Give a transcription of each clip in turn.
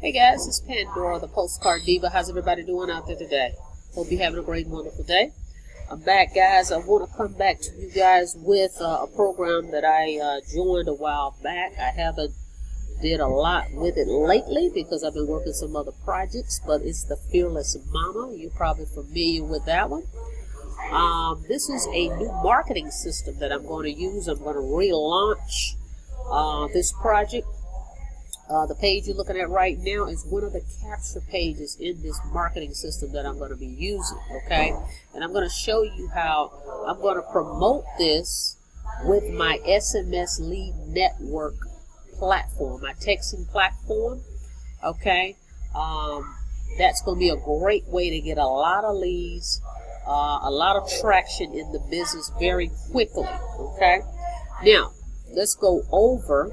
Hey guys, it's Pandora, the Postcard Diva. How's everybody doing out there today? Hope you're having a great, wonderful day. I'm back, guys. I want to come back to you guys with a program that I joined a while back. I haven't did a lot with it lately because I've been working some other projects, but it's the Fearless Momma. You're probably familiar with that one. This is a new marketing system that I'm going to use. I'm going to relaunch this project. The page you're looking at right now is one of the capture pages in this marketing system that I'm going to be using, okay? And I'm going to show you how I'm going to promote this with my SMS Lead Network platform, my texting platform, okay? That's going to be a great way to get a lot of leads, a lot of traction in the business very quickly, okay? Now, let's go over.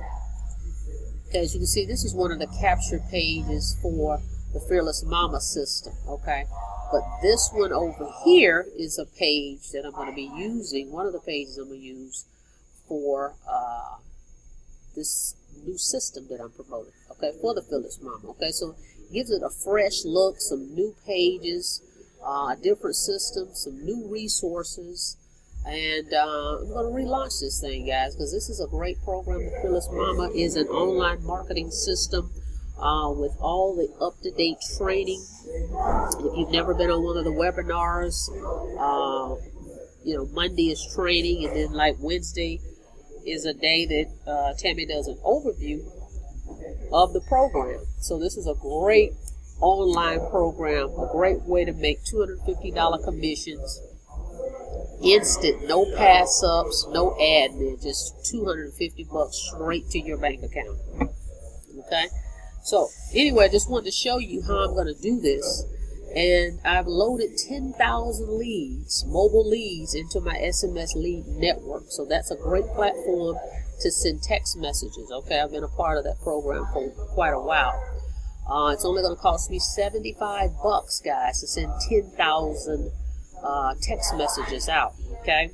As you can see, this is one of the capture pages for the Fearless Momma system, okay? But this one over here is a page that I'm going to be using, one of the pages I'm going to use for this new system that I'm promoting, okay, for the Fearless Momma, okay? So it gives it a fresh look, some new pages, a different system, some new resources. And I'm going to relaunch this thing, guys, because this is a great program. The Fearless Momma is an online marketing system with all the up-to-date training. If you've never been on one of the webinars, you know, Monday is training, and then like Wednesday is a day that Tammy does an overview of the program. So this is a great online program, a great way to make $250 commissions. Instant, no pass-ups, no admin, just $250 straight to your bank account. Okay? So, anyway, I just wanted to show you how I'm going to do this. And I've loaded 10,000 leads, mobile leads, into my SMS Lead Network. So that's a great platform to send text messages. Okay? I've been a part of that program for quite a while. It's only going to cost me $75, guys, to send 10,000 text messages out, okay?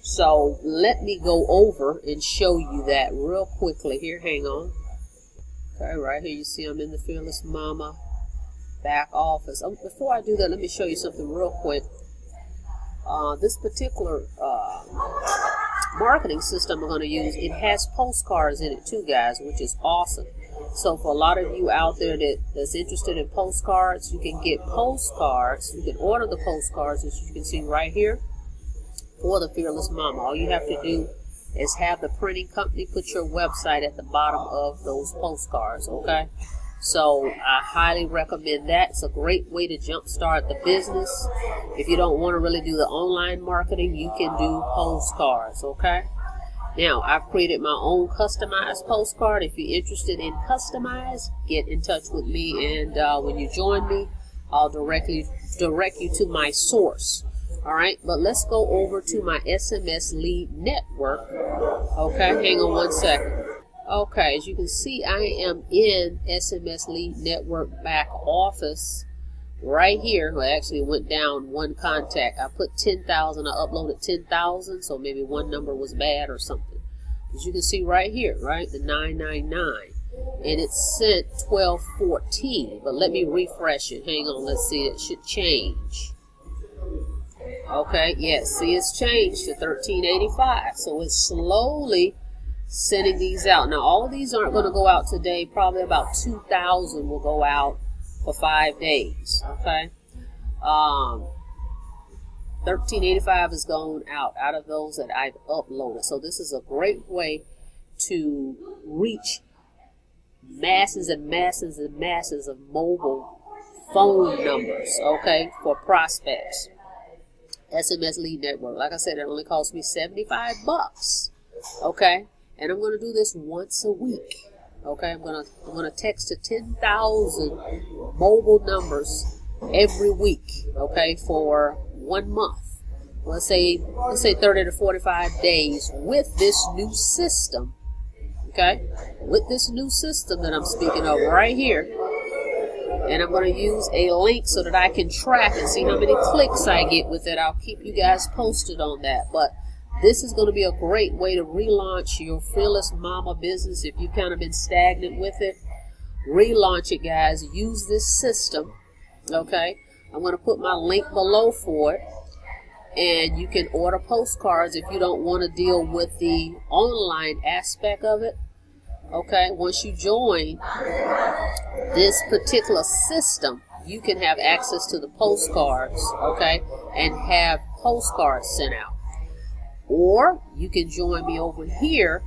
So let me go over and show you that real quickly here. Hang on. Okay, right here you see I'm in the Fearless Momma back office. Before I do that, let me show you something real quick. This particular marketing system I'm going to use, it has postcards in it too, guys, which is awesome. So for a lot of you out there that's interested in postcards, you can get postcards. You can order the postcards, as you can see right here, for the Fearless Momma. All you have to do is have the printing company put your website at the bottom of those postcards, okay? So I highly recommend that. It's a great way to jumpstart the business. If you don't want to really do the online marketing, you can do postcards, okay? Now, I've created my own customized postcard. If you're interested in customized, get in touch with me, and when you join me, I'll direct you to my source. All right, but let's go over to my SMS Lead Network. Okay, hang on one second. Okay, as you can see, I am in SMS Lead Network back office right here. Well, actually, it went down one contact. I put 10,000. I uploaded 10,000, so maybe one number was bad or something. As you can see right here, right, the 999, and it sent 1214. But let me refresh it. Hang on, let's see. It should change. Okay, yes, see, it's changed to 1385. So it's slowly sending these out. Now, all of these aren't going to go out today. Probably about 2,000 will go out for 5 days, okay? 1385 is going out of those that I've uploaded. So this is a great way to reach masses and masses and masses of mobile phone numbers, okay, for prospects. SMS Lead Network. Like I said, it only cost me $75, okay? And I'm going to do this once a week. Okay, I'm gonna text to 10,000 mobile numbers every week. Okay, for 1 month. Let's say 30 to 45 days with this new system. Okay, with this new system that I'm speaking of right here. And I'm going to use a link so that I can track and see how many clicks I get with it. I'll keep you guys posted on that. But this is going to be a great way to relaunch your Fearless Momma business if you've kind of been stagnant with it. relaunch it, guys. Use this system. Okay, I'm going to put my link below for it, and you can order postcards if you don't want to deal with the online aspect of it. Okay, once you join this particular system, you can have access to the postcards, okay, and have postcards sent out. Or you can join me over here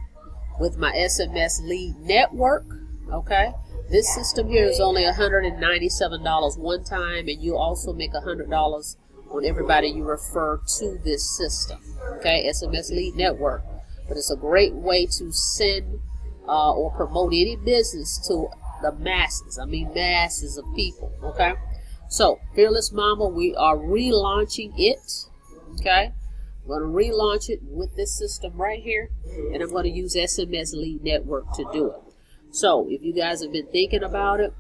with my SMS Lead Network, okay. This system here is only $197 one time, and you also make $100 on everybody you refer to this system, okay, SMS Lead Network. But it's a great way to send or promote any business to the masses. I mean masses of people, okay. So Fearless Momma, we are relaunching it, okay. I'm going to relaunch it with this system right here, and I'm going to use SMS Lead Network to do it. So if you guys have been thinking about it,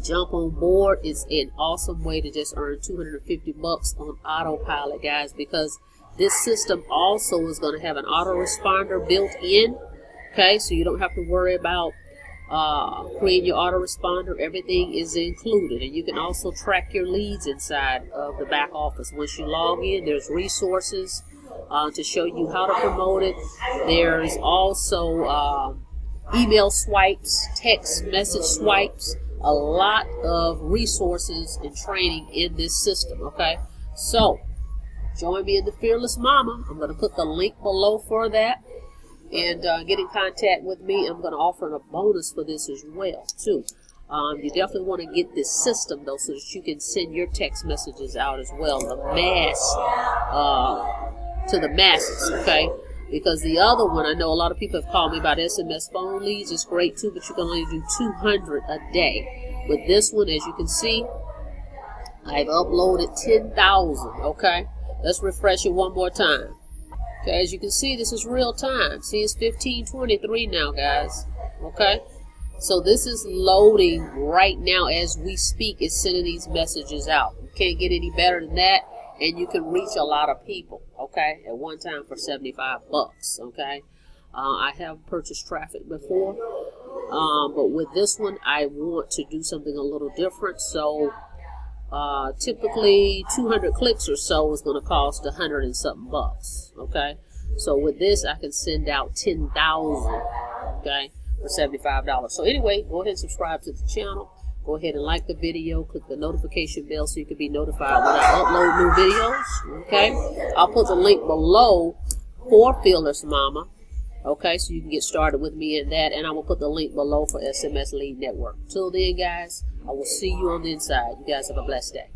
jump on board. It's an awesome way to just earn $250 on autopilot, guys, because this system also is going to have an autoresponder built in, okay, so you don't have to worry about creating your autoresponder. Everything is included, and you can also track your leads inside of the back office. Once you log in, there's resources to show you how to promote it. There's also email swipes, text message swipes, a lot of resources and training in this system, okay. So join me in the Fearless Momma. I'm going to put the link below for that, and get in contact with me. I'm going to offer a bonus for this as well too. You definitely want to get this system though, so that you can send your text messages out as well, the mass to the masses, okay. Because the other one, I know a lot of people have called me about SMS phone leads. It's great too, but you can only do 200 a day. With this one, as you can see, I've uploaded 10,000, okay? Let's refresh it one more time. Okay, as you can see, this is real time. See, it's 15:23 now, guys, okay? So this is loading right now as we speak. It's sending these messages out. You can't get any better than that. And you can reach a lot of people, okay, at one time for $75, okay. I have purchased traffic before, but with this one, I want to do something a little different. So typically 200 clicks or so is going to cost $100 and something bucks, okay. So with this, I can send out 10,000, okay, for $75. So anyway, go ahead and subscribe to the channel. Go ahead and like the video, click the notification bell so you can be notified when I upload new videos, okay? I'll put the link below for Fearless Momma, okay, so you can get started with me in that, and I will put the link below for SMS Lead Network. Till then, guys, I will see you on the inside. You guys have a blessed day.